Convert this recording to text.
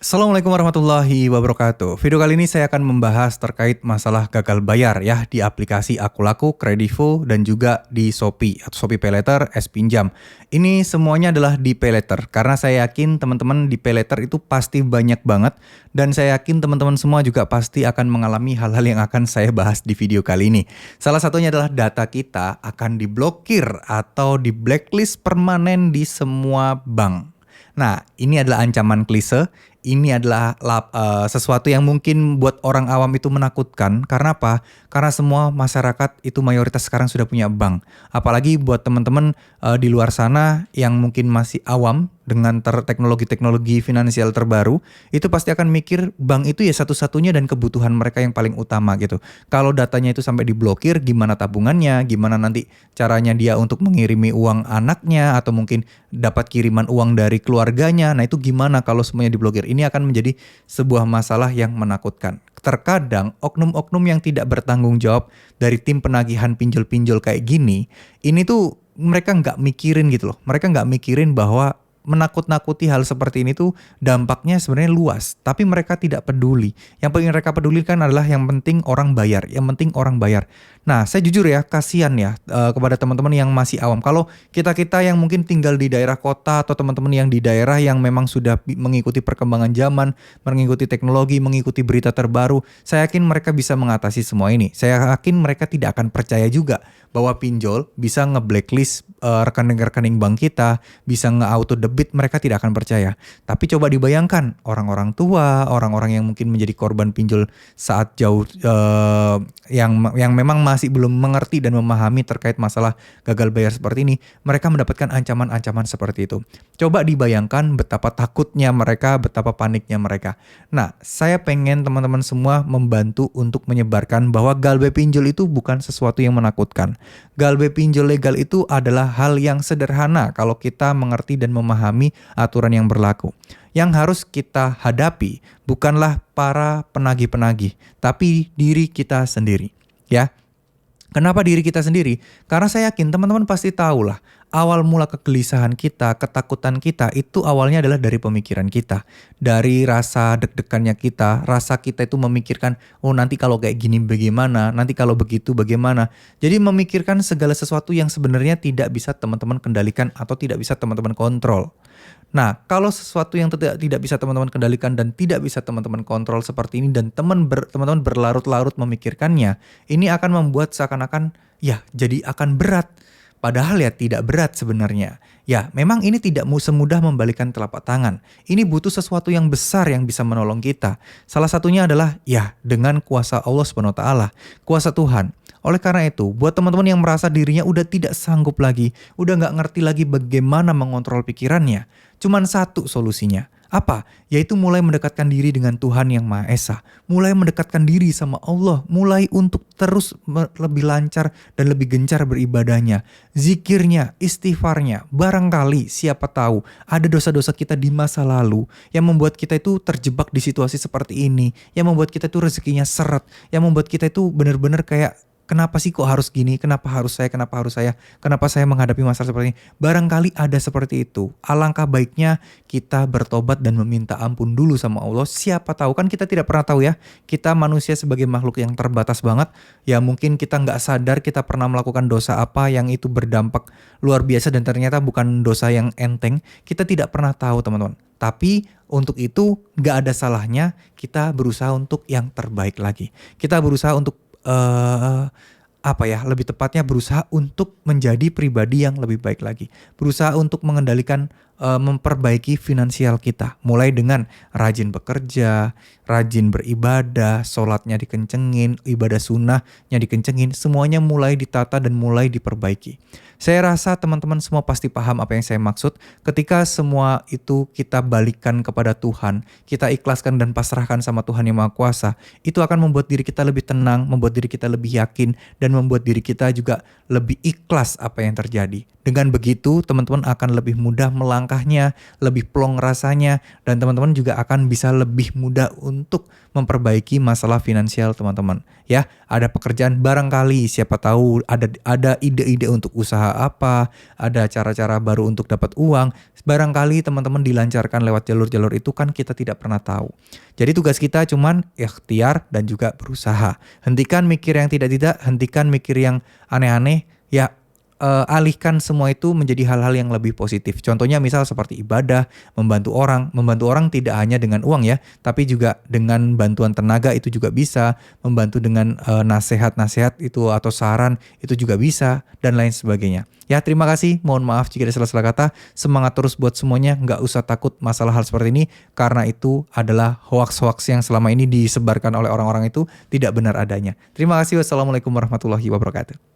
Assalamualaikum warahmatullahi wabarakatuh. Video kali ini saya akan membahas terkait masalah gagal bayar ya di aplikasi Akulaku, Kredivo, dan juga di Shopee atau Shopee Paylater, S-Pinjam. Ini semuanya adalah di Paylater karena saya yakin teman-teman di Paylater itu pasti banyak banget dan saya yakin teman-teman semua juga pasti akan mengalami hal-hal yang akan saya bahas di video kali ini. Salah satunya adalah data kita akan diblokir atau di blacklist permanen di semua bank. Nah, ini adalah ancaman klise. Ini adalah sesuatu yang mungkin buat orang awam itu menakutkan. Karena apa? Karena semua masyarakat itu mayoritas sekarang sudah punya bank. Apalagi buat teman-teman di luar sana yang mungkin masih awam dengan teknologi-teknologi finansial terbaru, itu pasti akan mikir bank itu ya satu-satunya dan kebutuhan mereka yang paling utama gitu. Kalau datanya itu sampai diblokir, gimana tabungannya, gimana nanti caranya dia untuk mengirimi uang anaknya atau mungkin dapat kiriman uang dari keluarganya. Nah itu gimana kalau semuanya diblokir? Ini akan menjadi sebuah masalah yang menakutkan. Terkadang oknum-oknum yang tidak bertanggung jawab dari tim penagihan pinjol-pinjol kayak gini, ini tuh mereka nggak mikirin gitu loh. Mereka nggak mikirin bahwa menakut-nakuti hal seperti ini tuh dampaknya sebenarnya luas, tapi mereka tidak peduli. Yang paling mereka pedulikan adalah yang penting orang bayar, yang penting orang bayar. Nah, saya jujur ya, kasihan ya kepada teman-teman yang masih awam. Kalau kita-kita yang mungkin tinggal di daerah kota atau teman-teman yang di daerah yang memang sudah mengikuti perkembangan zaman, mengikuti teknologi, mengikuti berita terbaru, saya yakin mereka bisa mengatasi semua ini. Saya yakin mereka tidak akan percaya juga bahwa pinjol bisa nge-blacklist rekening-rekening bank kita, bisa nge-auto debit, mereka tidak akan percaya. Tapi coba dibayangkan orang-orang tua, orang-orang yang mungkin menjadi korban pinjol saat jauh yang memang masih belum mengerti dan memahami terkait masalah gagal bayar seperti ini, mereka mendapatkan ancaman-ancaman seperti itu. Coba dibayangkan betapa takutnya mereka, betapa paniknya mereka. Nah, saya pengen teman-teman semua membantu untuk menyebarkan bahwa galbay pinjol itu bukan sesuatu yang menakutkan. Galbay pinjol legal itu adalah hal yang sederhana kalau kita mengerti dan memahami aturan yang berlaku. Yang harus kita hadapi bukanlah para penagih-penagih, tapi diri kita sendiri. Ya, kenapa diri kita sendiri? Karena saya yakin teman-teman pasti tahu lah, awal mula kegelisahan kita, ketakutan kita itu awalnya adalah dari pemikiran kita. Dari rasa deg-degannya kita, rasa kita itu memikirkan, oh nanti kalau kayak gini bagaimana, nanti kalau begitu bagaimana. Jadi memikirkan segala sesuatu yang sebenarnya tidak bisa teman-teman kendalikan atau tidak bisa teman-teman kontrol. Nah, kalau sesuatu yang tidak bisa teman-teman kendalikan dan tidak bisa teman-teman kontrol seperti ini dan teman-teman berlarut-larut memikirkannya, ini akan membuat seakan-akan ya jadi akan berat. Padahal ya tidak berat sebenarnya. Ya, memang ini tidak semudah membalikan telapak tangan. Ini butuh sesuatu yang besar yang bisa menolong kita. Salah satunya adalah ya dengan kuasa Allah SWT, kuasa Tuhan. Oleh karena itu, buat teman-teman yang merasa dirinya udah tidak sanggup lagi, udah nggak ngerti lagi bagaimana mengontrol pikirannya, cuman satu solusinya. Apa? Yaitu mulai mendekatkan diri dengan Tuhan yang Maha Esa. Mulai mendekatkan diri sama Allah. Mulai untuk terus lebih lancar dan lebih gencar beribadahnya. Zikirnya, istighfarnya. Barangkali siapa tahu ada dosa-dosa kita di masa lalu yang membuat kita itu terjebak di situasi seperti ini. Yang membuat kita itu rezekinya seret. Yang membuat kita itu benar-benar kayak kenapa sih kok harus gini? Kenapa harus saya? Kenapa harus saya? Kenapa saya menghadapi masalah seperti ini? Barangkali ada seperti itu. Alangkah baiknya kita bertobat dan meminta ampun dulu sama Allah. Siapa tahu, kan kita tidak pernah tahu ya. Kita manusia sebagai makhluk yang terbatas banget. Ya mungkin kita nggak sadar kita pernah melakukan dosa apa yang itu berdampak luar biasa dan ternyata bukan dosa yang enteng. Kita tidak pernah tahu teman-teman. Tapi untuk itu nggak ada salahnya kita berusaha untuk yang terbaik lagi. Kita berusaha untuk lebih tepatnya berusaha untuk menjadi pribadi yang lebih baik lagi. Berusaha untuk mengendalikan, memperbaiki finansial kita. Mulai dengan rajin bekerja, rajin beribadah, sholatnya dikencengin, ibadah sunnahnya dikencengin. Semuanya mulai ditata dan mulai diperbaiki. Saya rasa teman-teman semua pasti paham apa yang saya maksud. Ketika semua itu kita balikan kepada Tuhan, kita ikhlaskan dan pasrahkan sama Tuhan yang Maha Kuasa, itu akan membuat diri kita lebih tenang, membuat diri kita lebih yakin, dan membuat diri kita juga lebih ikhlas apa yang terjadi. Dengan begitu, teman-teman akan lebih mudah melangkahnya, lebih plong rasanya, dan teman-teman juga akan bisa lebih mudah untuk memperbaiki masalah finansial teman-teman. Ya, ada pekerjaan barangkali, siapa tahu ada ide-ide untuk usaha usaha apa, ada cara-cara baru untuk dapat uang. Barangkali teman-teman dilancarkan lewat jalur-jalur itu kan kita tidak pernah tahu. Jadi tugas kita cuman ikhtiar dan juga berusaha. Hentikan mikir yang tidak-tidak, hentikan mikir yang aneh-aneh, ya alihkan semua itu menjadi hal-hal yang lebih positif. Contohnya misal seperti ibadah, membantu orang tidak hanya dengan uang ya, tapi juga dengan bantuan tenaga itu juga bisa, membantu dengan nasihat-nasihat itu atau saran itu juga bisa, dan lain sebagainya. Ya terima kasih, mohon maaf jika ada salah-salah kata, semangat terus buat semuanya, nggak usah takut masalah hal seperti ini, karena itu adalah hoax-hoax yang selama ini disebarkan oleh orang-orang itu tidak benar adanya. Terima kasih, wassalamualaikum warahmatullahi wabarakatuh.